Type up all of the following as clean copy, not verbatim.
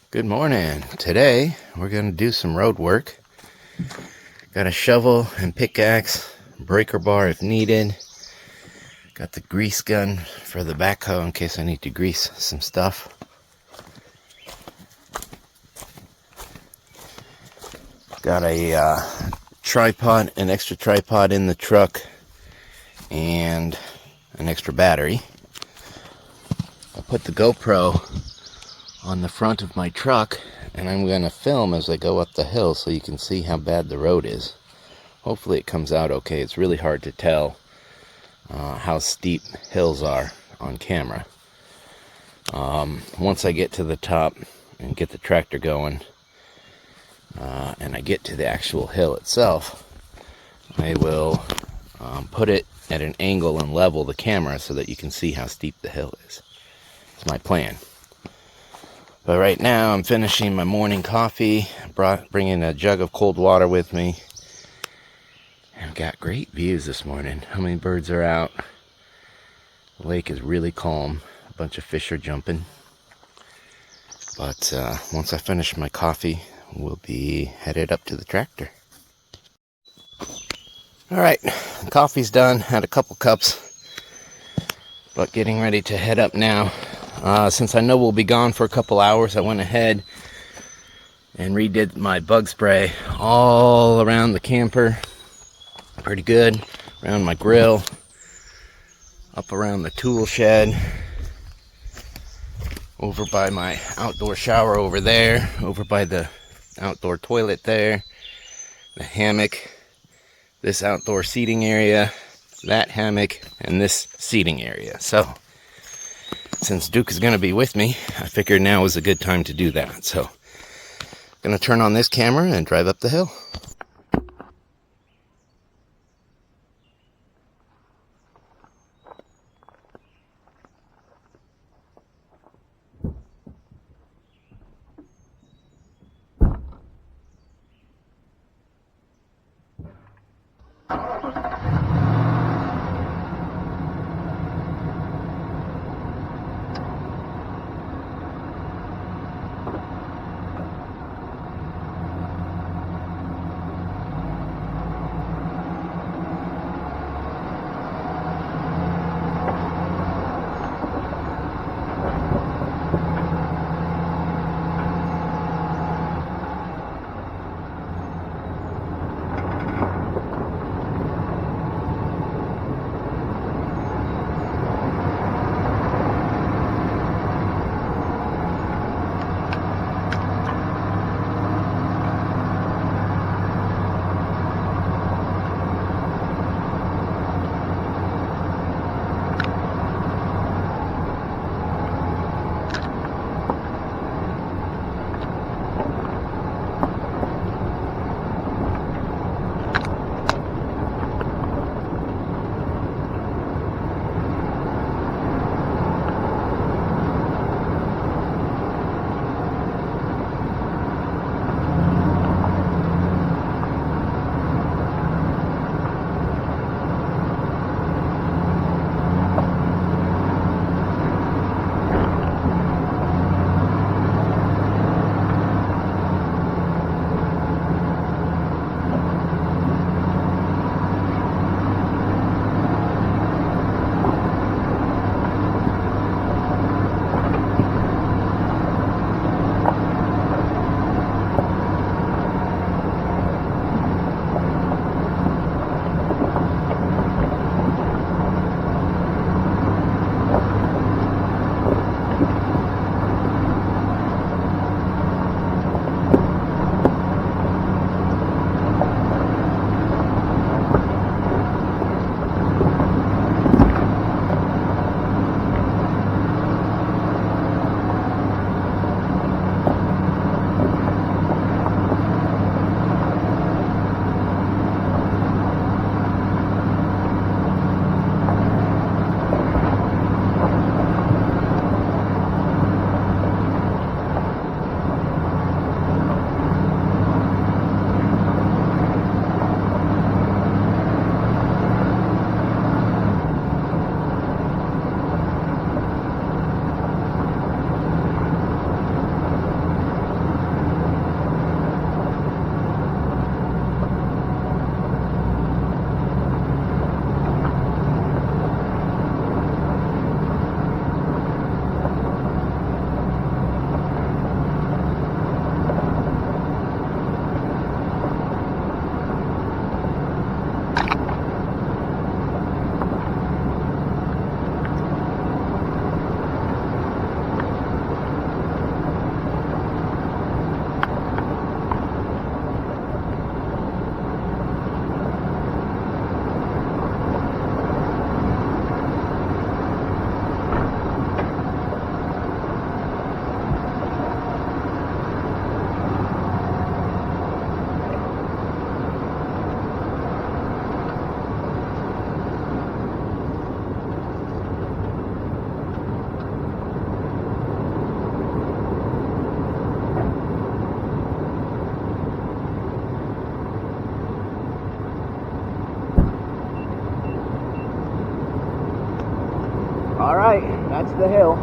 Good morning. Today we're going to do some road work. Got a shovel and pickaxe, breaker bar if needed. Got the grease gun for the backhoe in case I need to grease some stuff. Got a tripod, an extra tripod in the truck, and an extra battery. I put the GoPro on the front of my truck, and I'm going to film as I go up the hill so you can see how bad the road is. Hopefully it comes out okay. It's really hard to tell how steep hills are on camera. Once I get to the top and get the tractor going, and I get to the actual hill itself, I will put it at an angle and level the camera so that you can see how steep the hill is. That's my plan. But right now I'm finishing my morning coffee, bringing a jug of cold water with me. I've got great views this morning. How many birds are out? The lake is really calm. A bunch of fish are jumping. But once I finish my coffee, we'll be headed up to the tractor. Alright, coffee's done. Had a couple cups, but getting ready to head up now. Since I know we'll be gone for a couple hours, I went ahead and redid my bug spray all around the camper. Pretty good. Around my grill, up around the tool shed, over by my outdoor shower over there, over by the outdoor toilet there, the hammock, this outdoor seating area, that hammock, and this seating area. So since Duke is going to be with me, I figured now is a good time to do that. So I'm going to turn on this camera and drive up the hill. against the hill.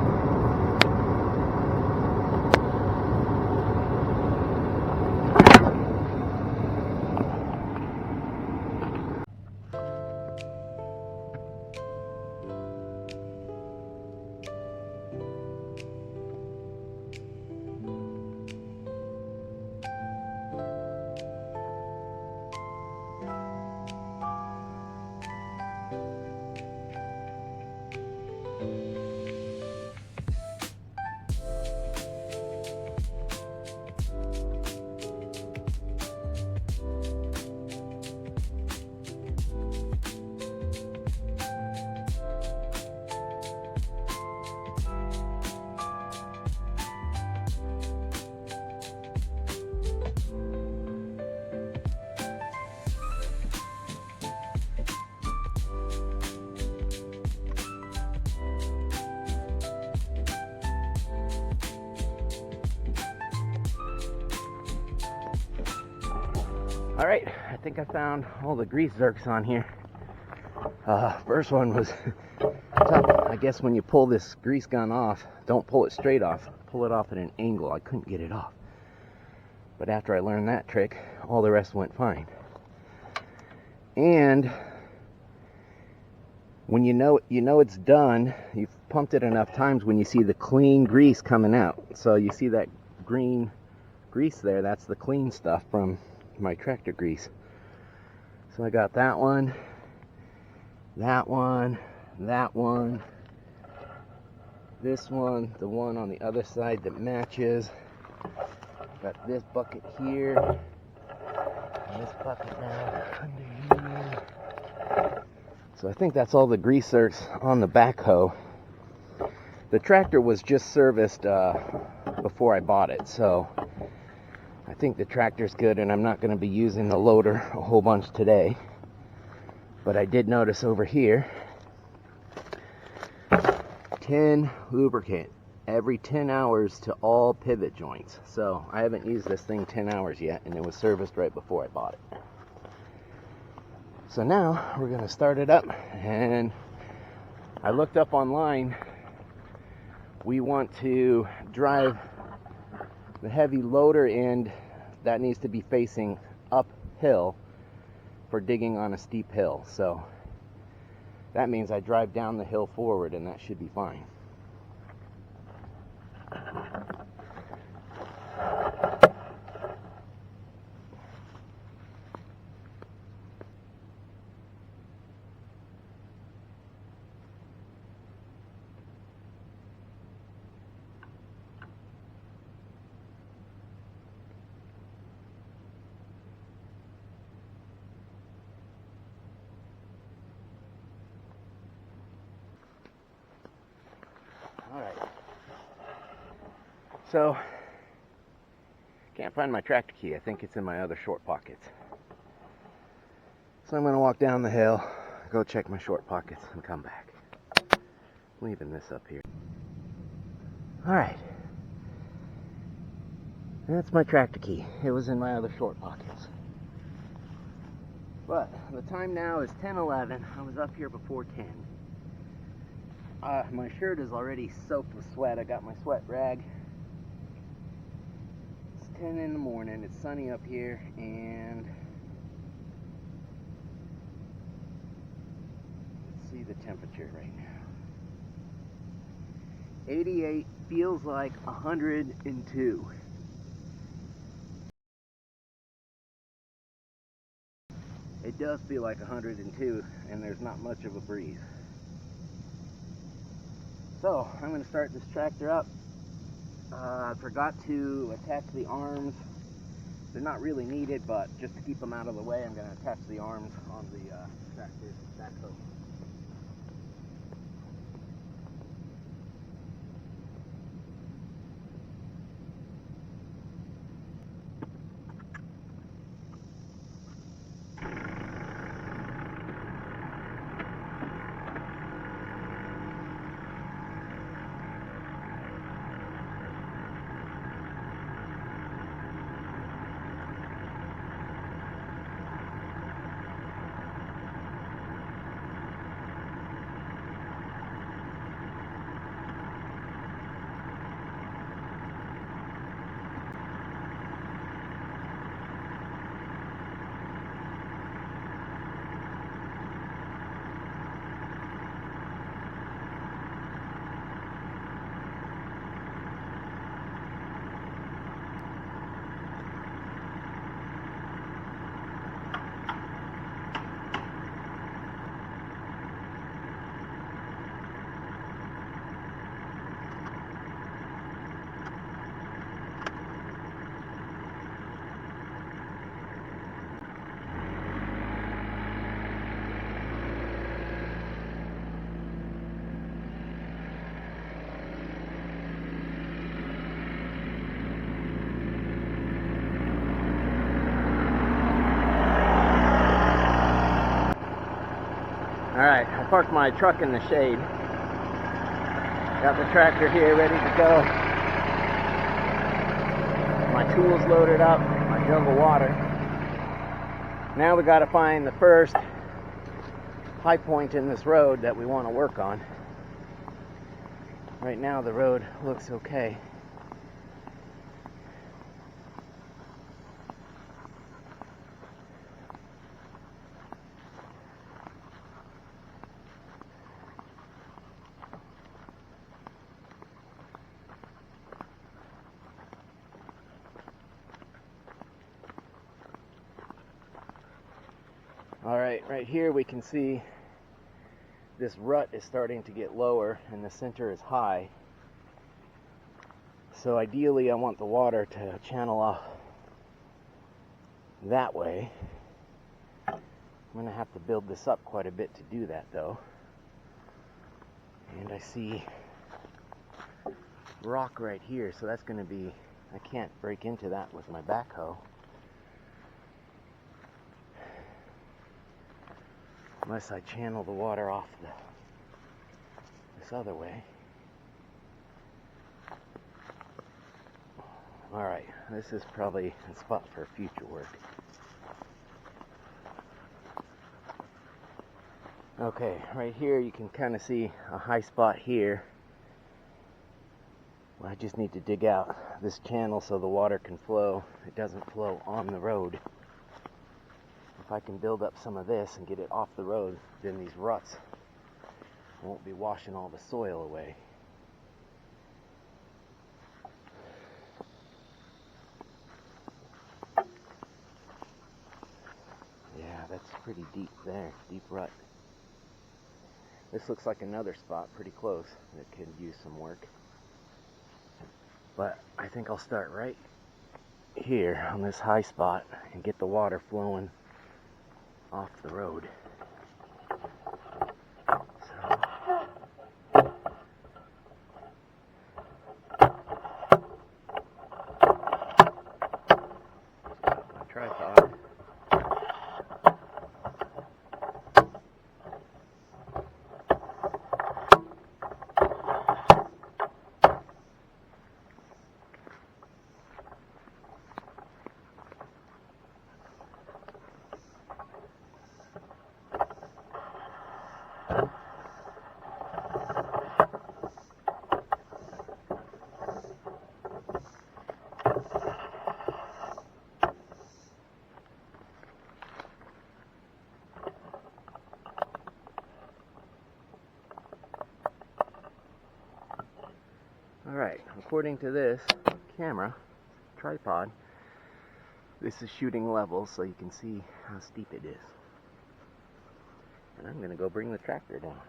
All right, I think I found all the grease zerks on here. First one was tough. I guess when you pull this grease gun off, don't pull it straight off, pull it off at an angle. I couldn't get it off. But after I learned that trick, all the rest went fine. And when you know it's done, you've pumped it enough times when you see the clean grease coming out. So you see that green grease there, that's the clean stuff from my tractor grease. So I got that one, that one, that one, this one, the one on the other side that matches. Got this bucket here, and this bucket now under here. So I think that's all the grease zerks on the backhoe. The tractor was just serviced before I bought it, so I think the tractor's good, and I'm not going to be using the loader a whole bunch today. But I did notice over here, 10 lubricant every 10 hours to all pivot joints. So I haven't used this thing 10 hours yet, and it was serviced right before I bought it. So now we're going to start it up, and I looked up online. We want to drive the heavy loader end, that needs to be facing uphill for digging on a steep hill. So that means I drive down the hill forward, and that should be fine. Alright, so can't find my tractor key. I think it's in my other short pockets. So I'm going to walk down the hill, go check my short pockets, and come back. Leaving this up here. Alright, that's my tractor key. It was in my other short pockets. But the time now is 10:11. I was up here before 10. My shirt is already soaked with sweat. I got my sweat rag. It's 10 in the morning. It's sunny up here, and let's see the temperature right now. 88, feels like 102. It does feel like 102, and there's not much of a breeze. So I'm going to start this tractor up. I forgot to attach the arms. They're not really needed, but just to keep them out of the way, I'm going to attach the arms on the tractor's backhoe. Alright, I parked my truck in the shade. Got the tractor here ready to go. My tools loaded up, my jug of water. Now we got to find the first high point in this road that we want to work on. Right now the road looks okay. Alright, right here we can see this rut is starting to get lower and the center is high. So ideally I want the water to channel off that way. I'm going to have to build this up quite a bit to do that though. And I see rock right here, so that's going to be, I can't break into that with my backhoe. Unless I channel the water off this other way. Alright, this is probably a spot for future work. Okay, right here you can kind of see a high spot here. I just need to dig out this channel so the water can flow. It doesn't flow on the road. If I can build up some of this and get it off the road, then these ruts won't be washing all the soil away. Yeah, that's pretty deep there, deep rut. This looks like another spot pretty close that could use some work. But I think I'll start right here on this high spot and get the water flowing off the road. My tripod. Alright, according to this camera, tripod, this is shooting level so you can see how steep it is. And I'm going to go bring the tractor down.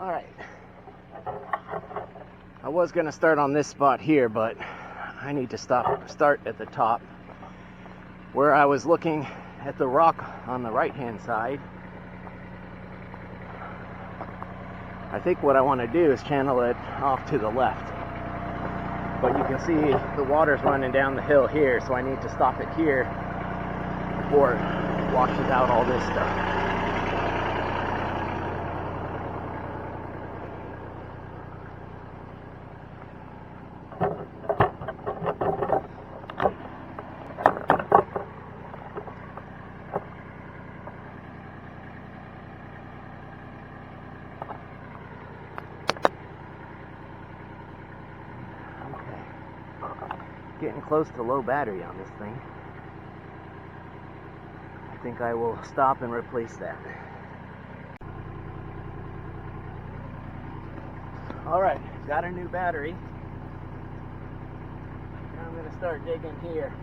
Alright, I was going to start on this spot here, but I need to start at the top where I was looking at the rock on the right hand side. I think what I want to do is channel it off to the left, but you can see the water's running down the hill here, so I need to stop it here before it washes out all this stuff. Getting close to low battery on this thing. I think I will stop and replace that. Alright, got a new battery. Now I'm going to start digging here.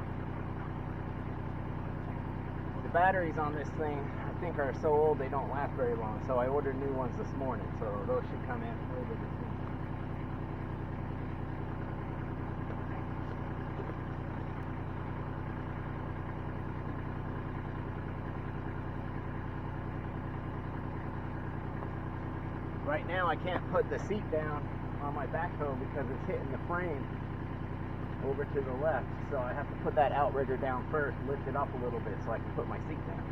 The batteries on this thing, I think, are so old they don't last very long, so I ordered new ones this morning, so those should come in later this week. Right now I can't put the seat down on my backhoe because it's hitting the frame over to the left, so I have to put that outrigger down first, lift it up a little bit so I can put my seat down.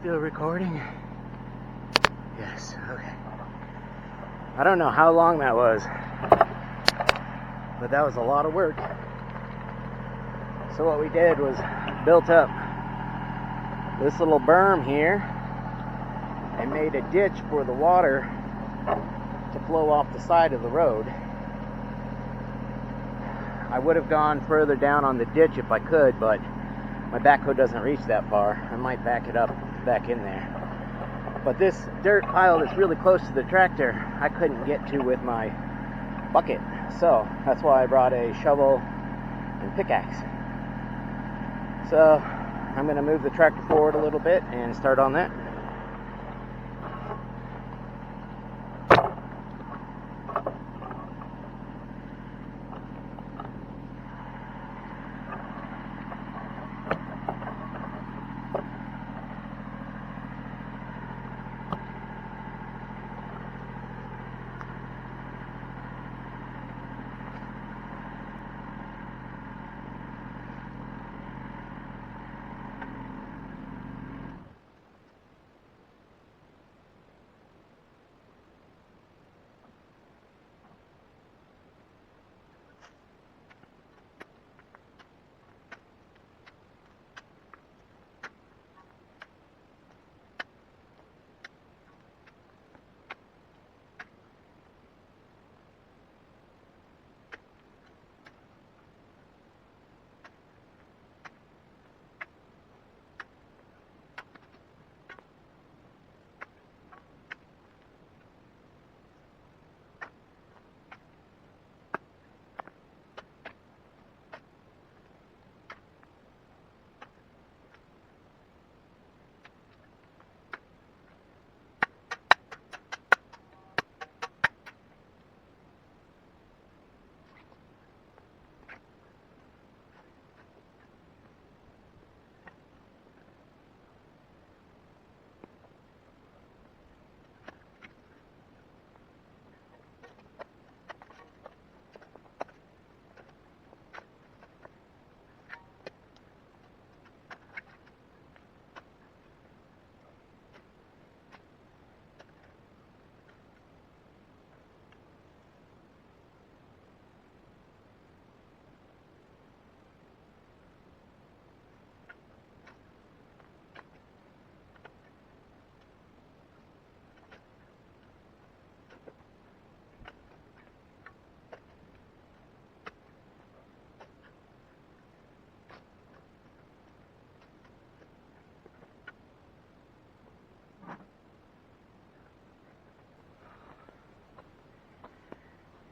Still recording? Yes, okay. I don't know how long that was, but that was a lot of work. So what we did was built up this little berm here and made a ditch for the water to flow off the side of the road. I would have gone further down on the ditch if I could, but my backhoe doesn't reach that far. I might back it up back in there. But this dirt pile that's really close to the tractor, I couldn't get to with my bucket. So that's why I brought a shovel and pickaxe. So I'm going to move the tractor forward a little bit and start on that.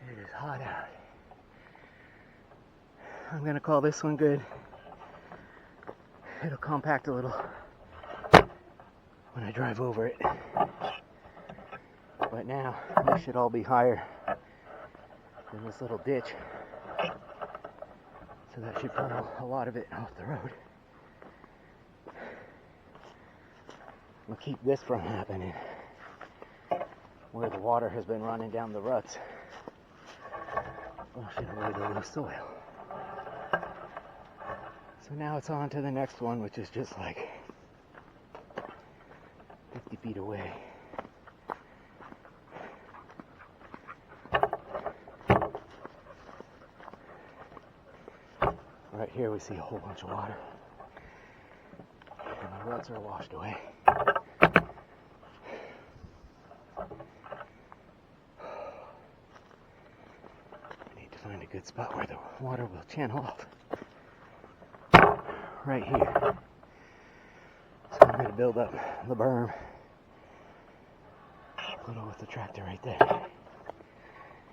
It is hot out. I'm gonna call this one good. It'll compact a little when I drive over it. But now, this should all be higher than this little ditch. So that should pull a lot of it off the road. We'll keep this from happening where the water has been running down the ruts, washing away the loose soil. So now it's on to the next one, which is just like 50 feet away. Right here we see a whole bunch of water, and the ruts are washed away. I need to find a good spot where the water will channel off. Right here. So I'm going to build up the berm a little with the tractor right there.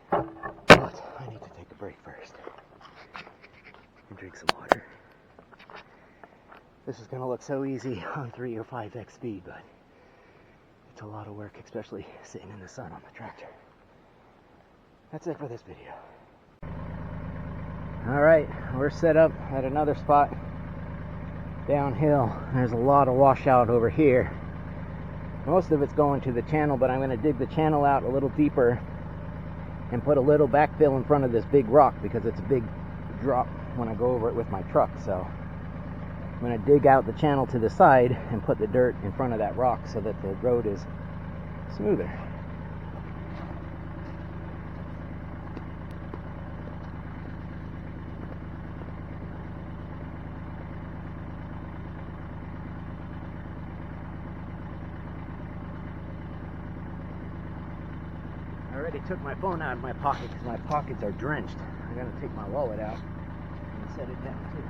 But I need to take a break first and drink some water. This is going to look so easy on 3 or 5x speed, but it's a lot of work, especially sitting in the sun on the tractor. That's it for this video. Alright, we're set up at another spot. downhill. There's a lot of washout over here. Most of it's going to the channel, but I'm going to dig the channel out a little deeper and put a little backfill in front of this big rock because it's a big drop when I go over it with my truck. So I'm going to dig out the channel to the side and put the dirt in front of that rock so that the road is smoother. I already took my phone out of my pocket because my pockets are drenched. I'm going to take my wallet out and set it down too.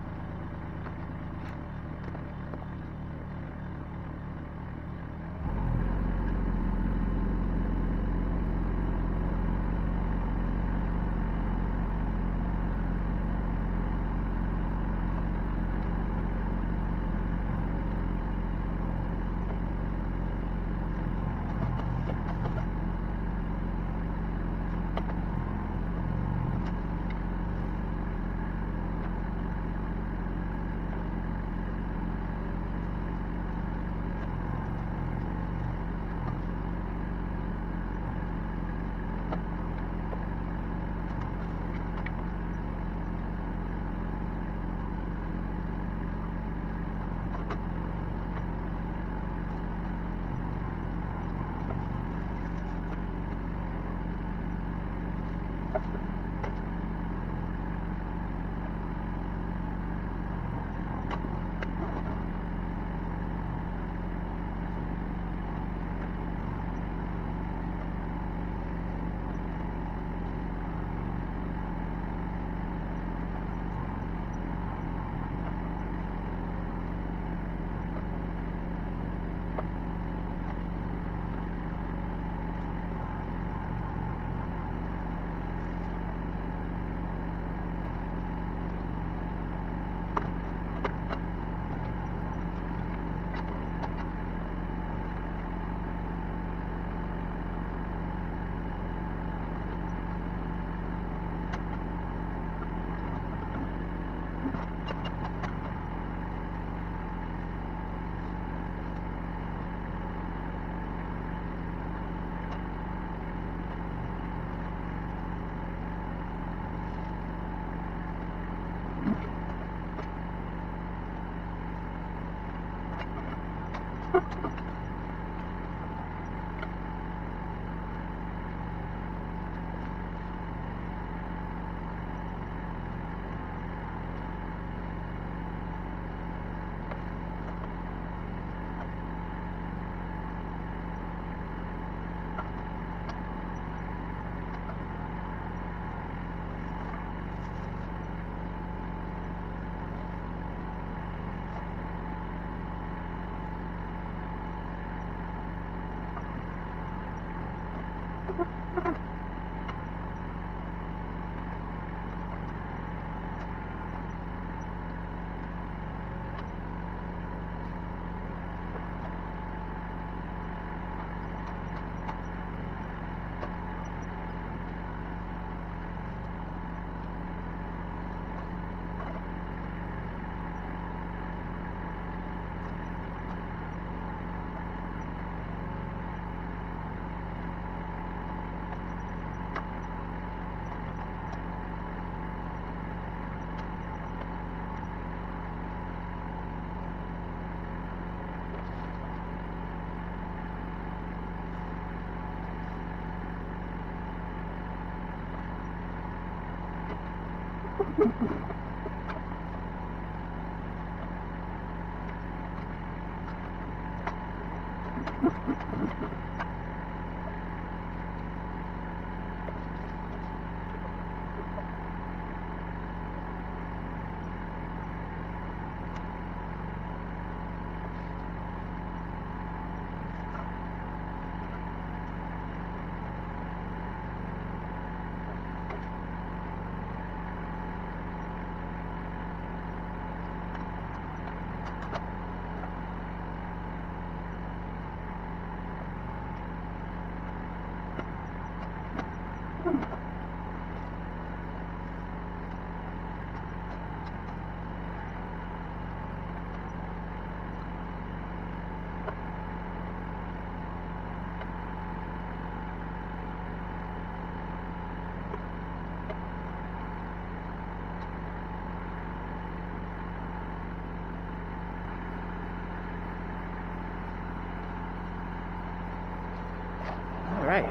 right.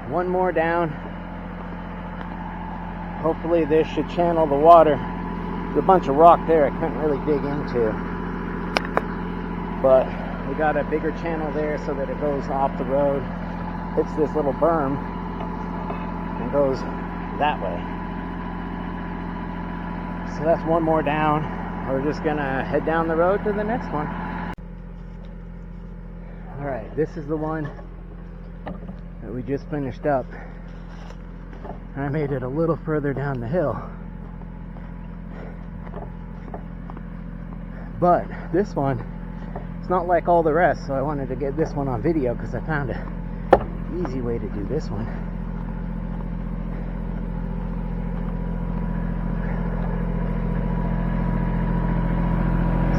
One more down. Hopefully this should channel the water. There's a bunch of rock there I couldn't really dig into. But we got a bigger channel there so that it goes off the road. Hits this little berm and goes that way. So that's one more down. We're just gonna head down the road to the next one. Alright, this is the one that we just finished up. I made it a little further down the hill. But this one, it's not like all the rest, so I wanted to get this one on video because I found an easy way to do this one.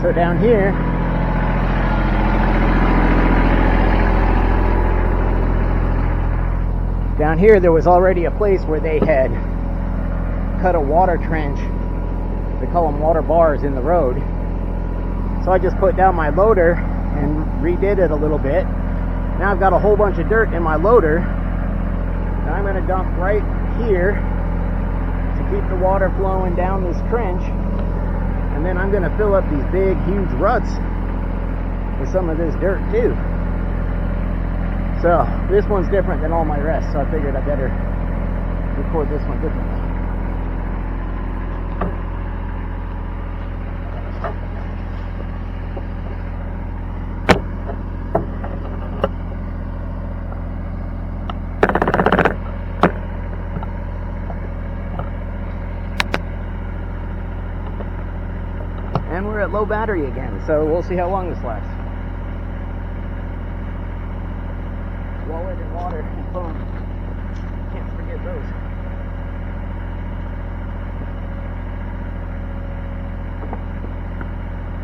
So down here, there was already a place where they had cut a water trench. They call them water bars in the road. So I just put down my loader and redid it a little bit. Now I've got a whole bunch of dirt in my loader that I'm going to dump right here to keep the water flowing down this trench. And then I'm going to fill up these big, huge ruts with some of this dirt too. So this one's different than all my rest, so I figured I better record this one differently. And we're at low battery again, so we'll see how long this lasts. Wallet and water and phone. Can't forget those.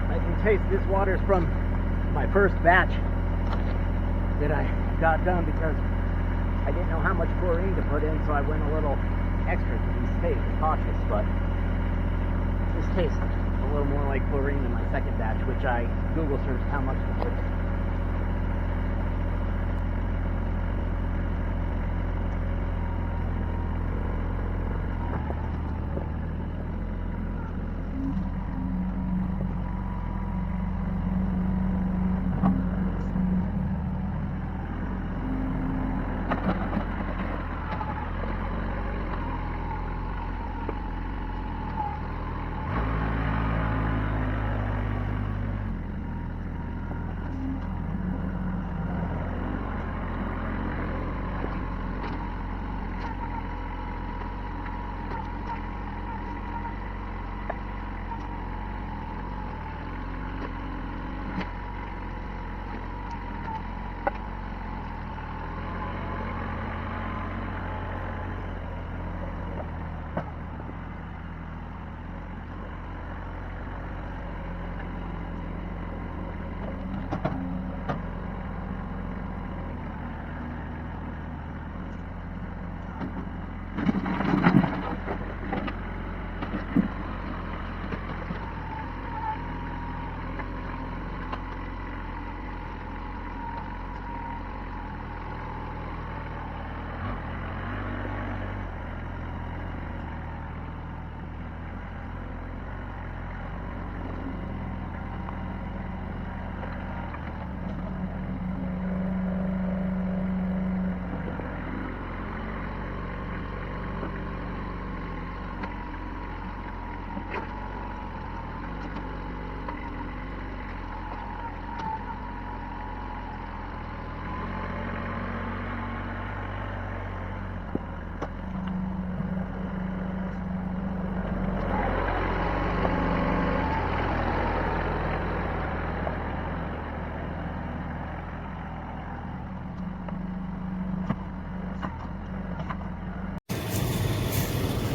I can taste this water's from my first batch that I got done because I didn't know how much chlorine to put in, so I went a little extra to be safe and cautious, but this tastes a little more like chlorine than my second batch, which I Google searched how much to put in.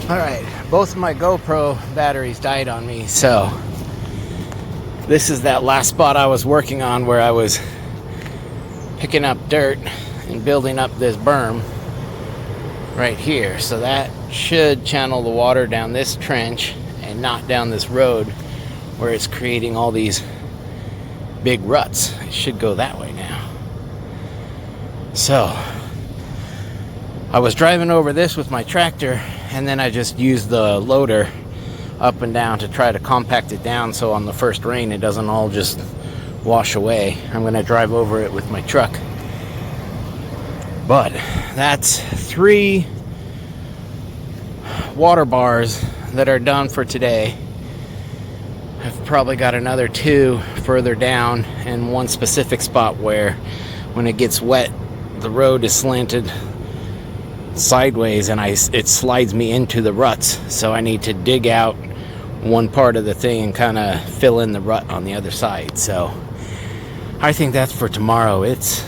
Alright, both of my GoPro batteries died on me, so this is that last spot I was working on where I was picking up dirt and building up this berm right here. So that should channel the water down this trench and not down this road where it's creating all these big ruts. It should go that way now. So I was driving over this with my tractor, and then I just used the loader up and down to try to compact it down so on the first rain it doesn't all just wash away. I'm going to drive over it with my truck. But that's 3 water bars that are done for today. I've probably got another 2 further down, and one specific spot where when it gets wet the road is slanted sideways and it slides me into the ruts, so I need to dig out one part of the thing and kind of fill in the rut on the other side. So I think that's for tomorrow. It's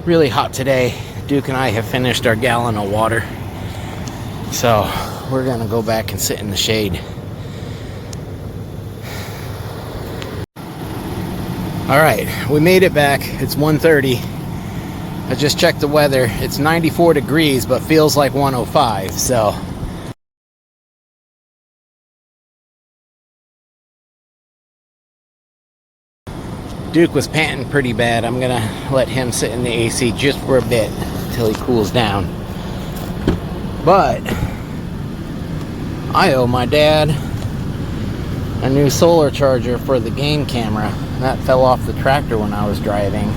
really hot today. Duke and I have finished our gallon of water, so we're gonna go back and sit in the shade. All right, we made it back. It's 1:30. I just checked the weather. It's 94 degrees, but feels like 105, so. Duke was panting pretty bad. I'm gonna let him sit in the AC just for a bit until he cools down. But I owe my dad a new solar charger for the game camera. That fell off the tractor when I was driving,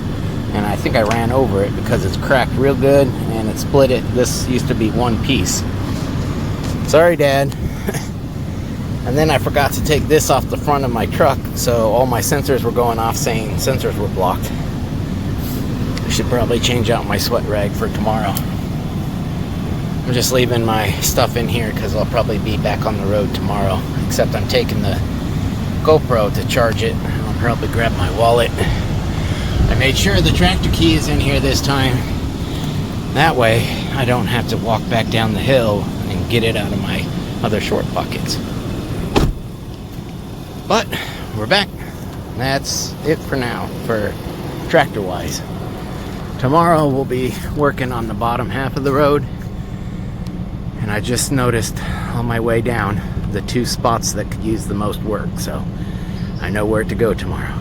and I think I ran over it because it's cracked real good and it split it. This used to be one piece. Sorry, Dad. And then I forgot to take this off the front of my truck, so all my sensors were going off saying sensors were blocked. I should probably change out my sweat rag for tomorrow. I'm just leaving my stuff in here because I'll probably be back on the road tomorrow, except I'm taking the GoPro to charge it. I'll probably grab my wallet. I made sure the tractor key is in here this time. That way I don't have to walk back down the hill and get it out of my other short pockets. But we're back. That's it for now for tractor wise. Tomorrow we'll be working on the bottom half of the road, and I just noticed on my way down the 2 spots that could use the most work, so I know where to go tomorrow.